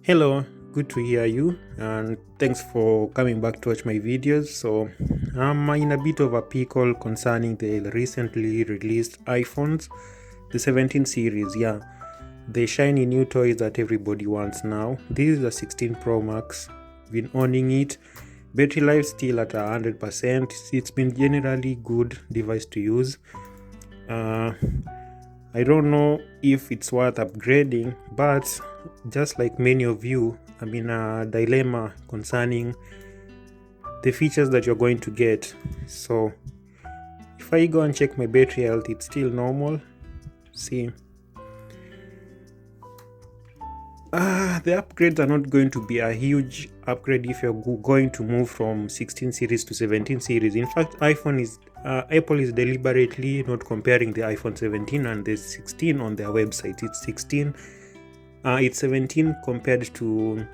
Hello, good to hear you, and thanks for coming back to watch my videos. So I'm in a bit of a pickle concerning the recently released iPhones, the 17 series. Yeah, the shiny new toys that everybody wants now. This is a 16 Pro Max. Been owning it. Battery life still at 100%. It's been generally good device to use. I don't know if it's worth upgrading, but just like many of you, I'm in a dilemma concerning the features that you're going to get. So if I go and check my battery health, it's still normal. See, the upgrades are not going to be a huge upgrade if you're going to move from 16 series to 17 series. In fact, Apple is deliberately not comparing the iPhone 17 and the 16 on their website. It's 17 compared to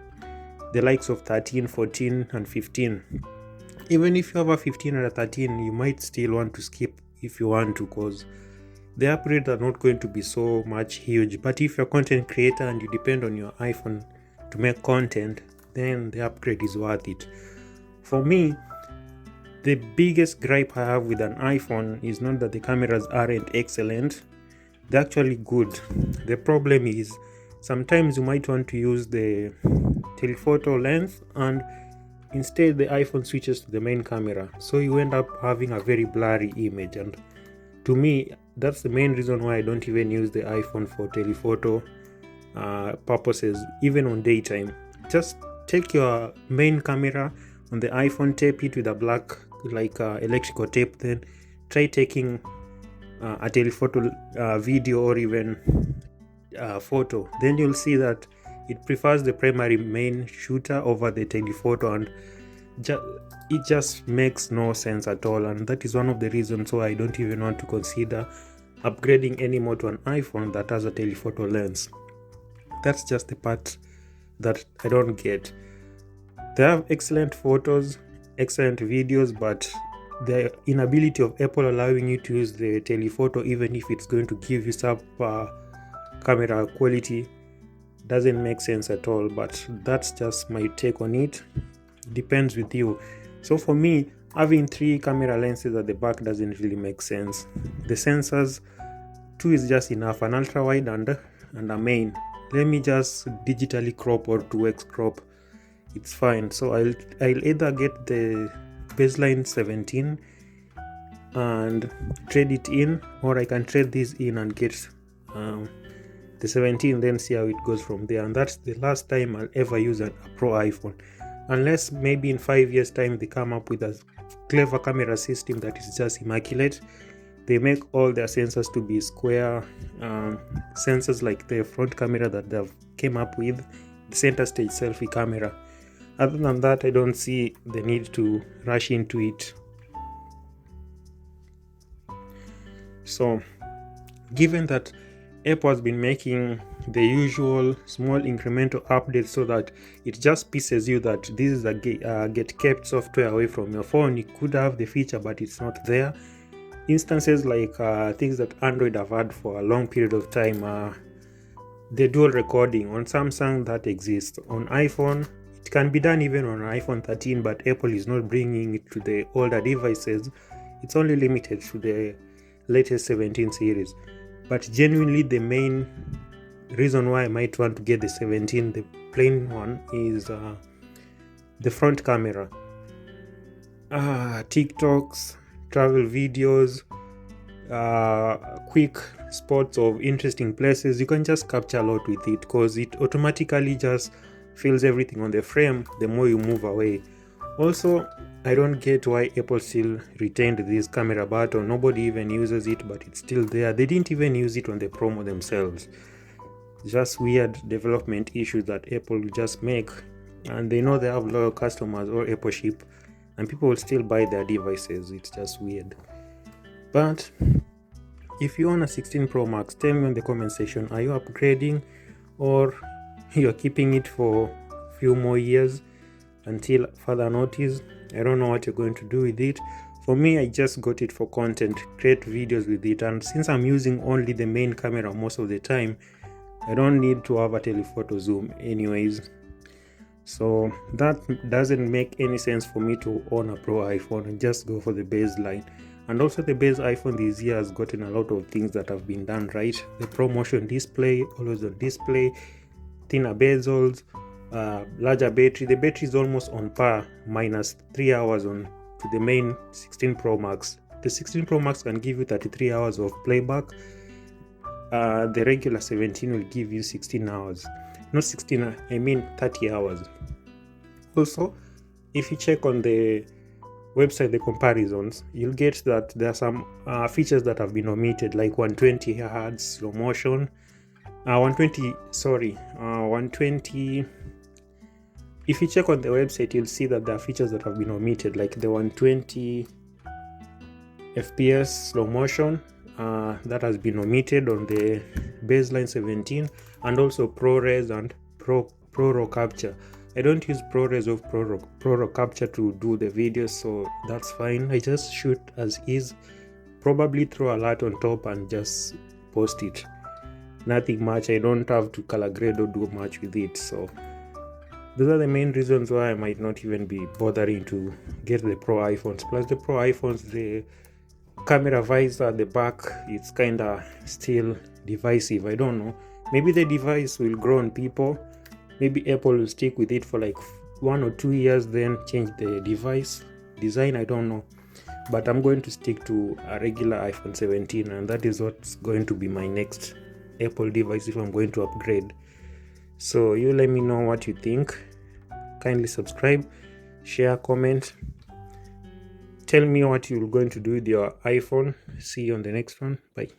the likes of 13, 14 and 15. Even if you have a 15 or a 13, you might still want to skip if you want to, because the upgrades are not going to be so much huge. But if you're a content creator and you depend on your iPhone to make content, then the upgrade is worth it. For me, the biggest gripe I have with an iPhone is not that the cameras aren't excellent. They're actually good. The problem is sometimes you might want to use the telephoto lens and instead the iPhone switches to the main camera, so you end up having a very blurry image. And to me, that's the main reason why I don't even use the iPhone for telephoto purposes, even on daytime. Just take your main camera on the iPhone, tape it with a black electrical tape, then try taking a telephoto video or even photo. Then you'll see that it prefers the primary main shooter over the telephoto, and it just makes no sense at all. And that is one of the reasons why I don't even want to consider upgrading anymore to an iPhone that has a telephoto lens. That's just the part that I don't get. They have excellent photos, excellent videos, but the inability of Apple allowing you to use the telephoto, even if it's going to give you sub camera quality, doesn't make sense at all. But that's just my take on it. Depends with you. So for me, having 3 camera lenses at the back doesn't really make sense. The sensors, 2 is just enough, an ultra wide and a main. Let me just digitally crop or 2x crop, it's fine. So I'll either get the baseline 17 and trade it in, or I can trade this in and get the 17, then see how it goes from there. And that's the last time I'll ever use a Pro iPhone, unless maybe in 5 years time they come up with a clever camera system that is just immaculate. They make all their sensors to be square sensors, like the front camera that they've came up with, the center stage selfie camera. Other than that, I don't see the need to rush into it. So given that Apple has been making the usual small incremental updates so that it just pisses you that this is a get kept software away from your phone, you could have the feature but it's not there. Instances like things that Android have had for a long period of time, the dual recording on Samsung, that exists on iPhone. It can be done even on iPhone 13, but Apple is not bringing it to the older devices. It's only limited to the latest 17 series. But genuinely, the main reason why I might want to get the 17, the plain one, is the front camera. TikToks, travel videos, quick spots of interesting places. You can just capture a lot with it because it automatically just fills everything on the frame the more you move away. Also, I don't get why Apple still retained this camera button. Nobody even uses it, but it's still there. They didn't even use it on the promo themselves. Just weird development issues that Apple just make, and they know they have loyal customers or Apple ship, and people will still buy their devices. It's just weird. But if you own a 16 Pro Max, tell me in the comment section, are you upgrading or you're keeping it for a few more years until further notice? I don't know what you're going to do with it. For me, I just got it for content, create videos with it, and since I'm using only the main camera most of the time, I don't need to have a telephoto zoom anyways. So that doesn't make any sense for me to own a Pro iPhone and just go for the baseline. And also the base iPhone this year has gotten a lot of things that have been done right. The Pro Motion display, always on display, thinner bezels, larger battery. The battery is almost on par, minus 3 hours on to the main 16 Pro Max. The 16 Pro Max can give you 33 hours of playback. The regular 17 will give you 16 hours. Not 16, I mean 30 hours. Also, if you check on the website the comparisons, you'll get that there are some features that have been omitted, like 120 Hz slow motion, 120. If you check on the website, you'll see that there are features that have been omitted, like the 120 FPS slow motion that has been omitted on the baseline 17, and also ProRes and Pro RAW capture. I don't use ProRes or Pro RAW capture to do the videos, so that's fine. I just shoot as is, probably throw a lot on top and just post it. Nothing much. I don't have to color grade or do much with it. So those are the main reasons why I might not even be bothering to get the Pro iPhones. Plus the Pro iPhones, the camera visor at the back, it's kind of still divisive. I don't know. Maybe the device will grow on people. Maybe Apple will stick with it for like 1 or 2 years, then change the device design. I don't know. But I'm going to stick to a regular iPhone 17, and that is what's going to be my next Apple device if I'm going to upgrade. So you let me know what you think. Kindly subscribe, share, comment. Tell me what you're going to do with your iPhone. See you on the next one. Bye.